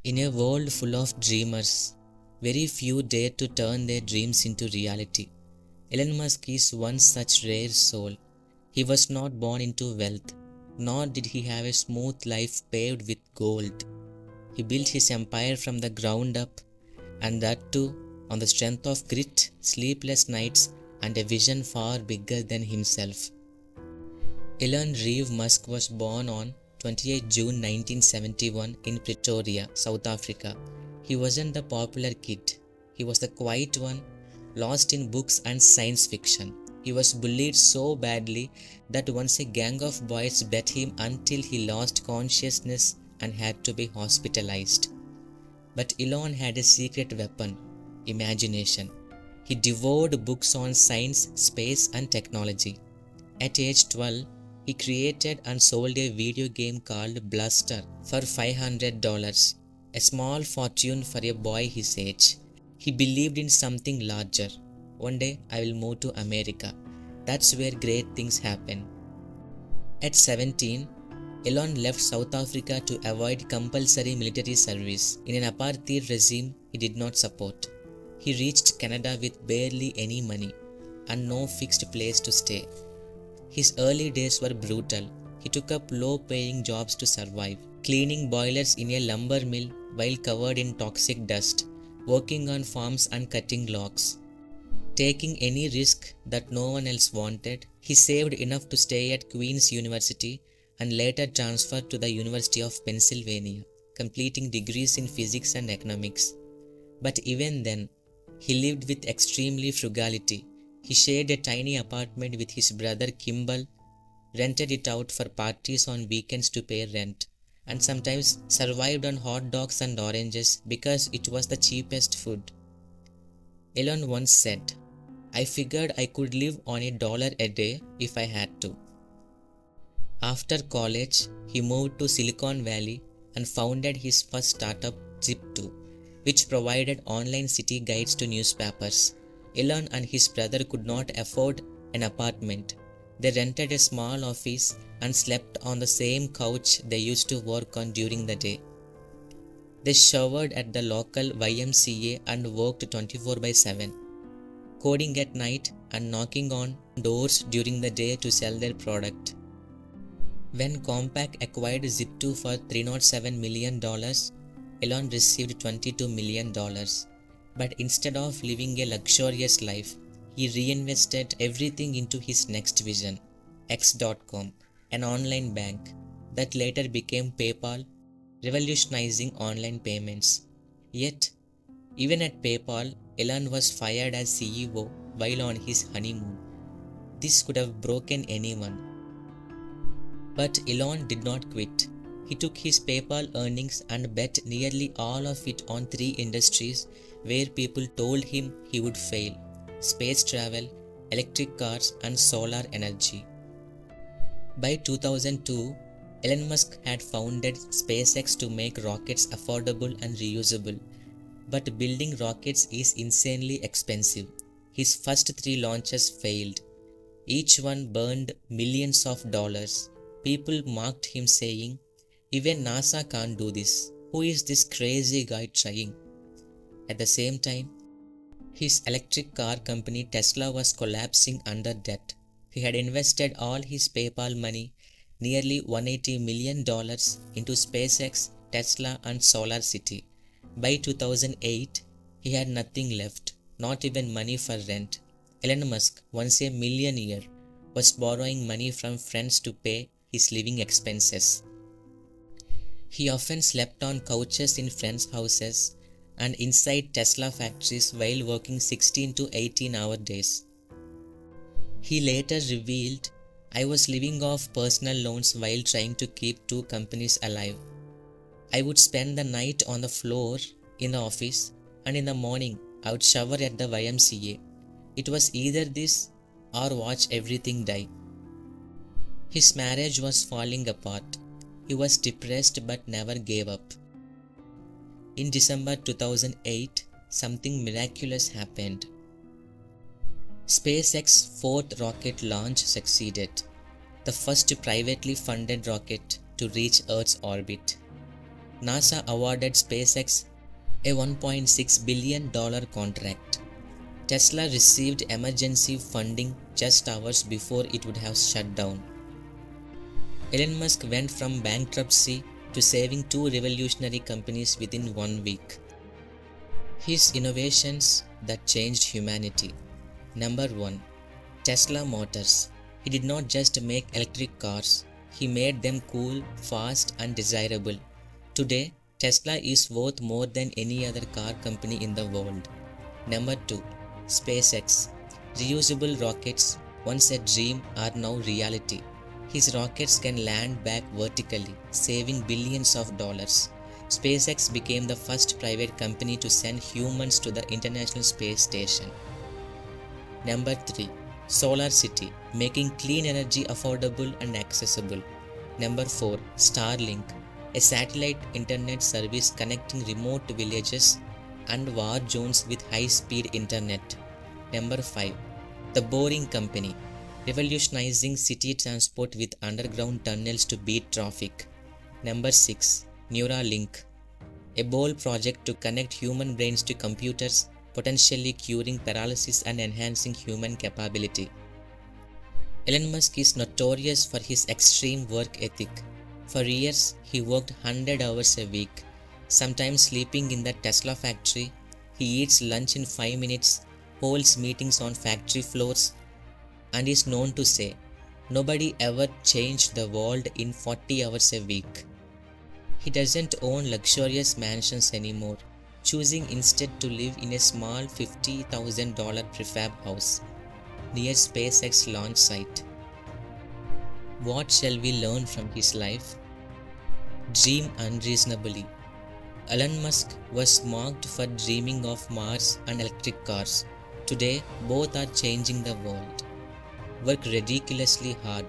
In a world full of dreamers, very few dare to turn their dreams into reality. Elon Musk is one such rare soul. He was not born into wealth, nor did he have a smooth life paved with gold. He built his empire from the ground up, and that too on the strength of grit, sleepless nights, and a vision far bigger than himself. Elon Reeve Musk was born on 28 June 1971 in Pretoria, South Africa. He wasn't the popular kid. He was the quiet one, lost in books and science fiction. He was bullied so badly that once a gang of boys beat him until he lost consciousness and had to be hospitalized. But Elon had a secret weapon: imagination. He devoured books on science, space, and technology. At age 12, he created and sold a video game called Blaster for $500, a small fortune for a boy his age. He believed in something larger. One day I will move to America. That's where great things happen. At 17, Elon left South Africa to avoid compulsory military service in an apartheid regime he did not support. He reached Canada with barely any money and no fixed place to stay. His early days were brutal. He took up low-paying jobs to survive, cleaning boilers in a lumber mill while covered in toxic dust, working on farms and cutting logs. Taking any risk that no one else wanted, he saved enough to stay at Queen's University and later transferred to the University of Pennsylvania, completing degrees in physics and economics. But even then, he lived with extremely frugality. He shared a tiny apartment with his brother Kimball, rented it out for parties on weekends to pay rent, and sometimes survived on hot dogs and oranges because it was the cheapest food. Elon once said, "I figured I could live on $1 a day if I had to." After college, he moved to Silicon Valley and founded his first startup, Zip2, which provided online city guides to newspapers. Elon and his brother could not afford an apartment. They rented a small office and slept on the same couch they used to work on during the day. They showered at the local YMCA and worked 24/7, coding at night and knocking on doors during the day to sell their product. When Compaq acquired Zip2 for $307 million, Elon received $22 million. But instead of living a luxurious life, he reinvested everything into his next vision, X.com, an online bank that later became PayPal, revolutionizing online payments. Yet, even at PayPal, Elon was fired as CEO while on his honeymoon. This could have broken anyone. But Elon did not quit. He took his PayPal earnings and bet nearly all of it on 3 industries where people told him he would fail: space travel, electric cars, and solar energy. By 2002, Elon Musk had founded SpaceX to make rockets affordable and reusable. But building rockets is insanely expensive. His first 3 launches failed. Each one burned millions of dollars. People mocked him, saying, "Even NASA can't do this. Who is this crazy guy trying?" At the same time, his electric car company Tesla was collapsing under debt. He had invested all his PayPal money, nearly $180 million, into SpaceX, Tesla, and Solar City. By 2008, he had nothing left, not even money for rent. Elon Musk, once a millionaire, was borrowing money from friends to pay his living expenses. He often slept on couches in friends' houses and inside Tesla factories while working 16 to 18-hour days. He later revealed, "I was living off personal loans while trying to keep 2 companies alive. I would spend the night on the floor in the office, and in the morning I would shower at the YMCA. It was either this or watch everything die." His marriage was falling apart. He was depressed but never gave up. In December 2008, something miraculous happened. SpaceX's 4th rocket launch succeeded, the first privately funded rocket to reach Earth's orbit. NASA awarded SpaceX a $1.6 billion contract. Tesla received emergency funding just hours before it would have shut down. Elon Musk went from bankruptcy to saving two revolutionary companies within 1 week. His innovations that changed humanity. Number 1. Tesla Motors. He did not just make electric cars, he made them cool, fast and desirable. Today, Tesla is worth more than any other car company in the world. Number 2. SpaceX. Reusable rockets, once a dream, are now reality. His rockets can land back vertically, saving billions of dollars. SpaceX became the first private company to send humans to the International Space Station. Number 3. Solar City, making clean energy affordable and accessible. Number 4. Starlink, a satellite internet service connecting remote villages and war zones with high-speed internet. Number 5. The Boring Company, revolutionizing city transport with underground tunnels to beat traffic. Number 6. Neuralink, a bold project to connect human brains to computers, potentially curing paralysis and enhancing human capability. Elon Musk is notorious for his extreme work ethic. For years, he worked 100 hours a week, sometimes sleeping in the Tesla factory. He eats lunch in 5 minutes, holds meetings on factory floors, and is known to say, "Nobody ever changed the world in 40 hours a week." He doesn't own luxurious mansions anymore, choosing instead to live in a small $50,000 prefab house near SpaceX launch site. What shall we learn from his life? Dream unreasonably. Elon Musk was mocked for dreaming of Mars and electric cars. Today, both are changing the world. Work ridiculously hard.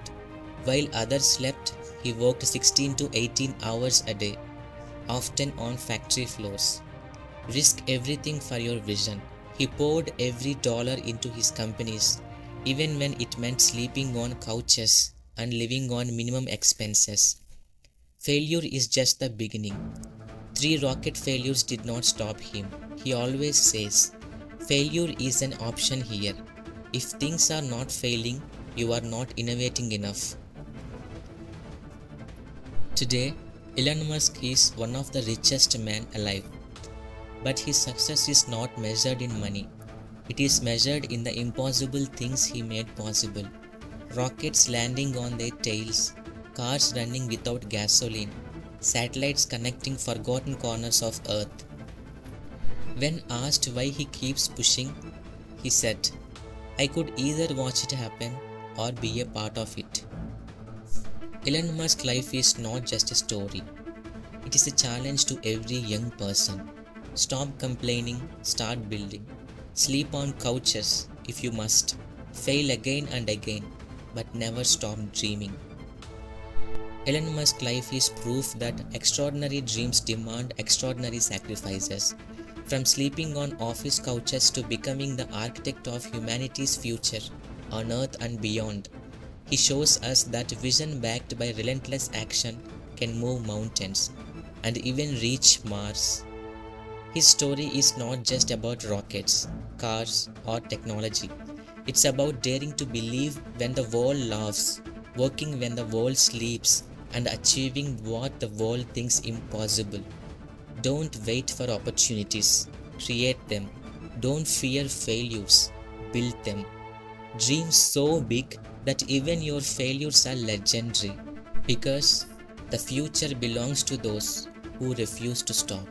While others slept, he worked 16 to 18 hours a day, often on factory floors. Risk everything for your vision. He poured every dollar into his companies, even when it meant sleeping on couches and living on minimum expenses. Failure is just the beginning. 3 rocket failures did not stop him. He always says, "Failure is an option here. If things are not failing, you are not innovating enough." Today, Elon Musk is one of the richest men alive. But his success is not measured in money. It is measured in the impossible things he made possible. Rockets landing on their tails, cars running without gasoline, satellites connecting forgotten corners of Earth. When asked why he keeps pushing, he said, "I could either watch it happen or be a part of it." Elon Musk's life is not just a story. It is a challenge to every young person. Stop complaining, start building. Sleep on couches if you must. Fail again and again, but never stop dreaming. Elon Musk's life is proof that extraordinary dreams demand extraordinary sacrifices. From sleeping on office couches to becoming the architect of humanity's future on Earth and beyond, he shows us that vision backed by relentless action can move mountains and even reach Mars. His story is not just about rockets, cars, or technology. It's about daring to believe when the world laughs, working when the world sleeps, and achieving what the world thinks impossible. Don't wait for opportunities. Create them. Don't fear failures. Build them. Dream so big that even your failures are legendary. Because the future belongs to those who refuse to stop.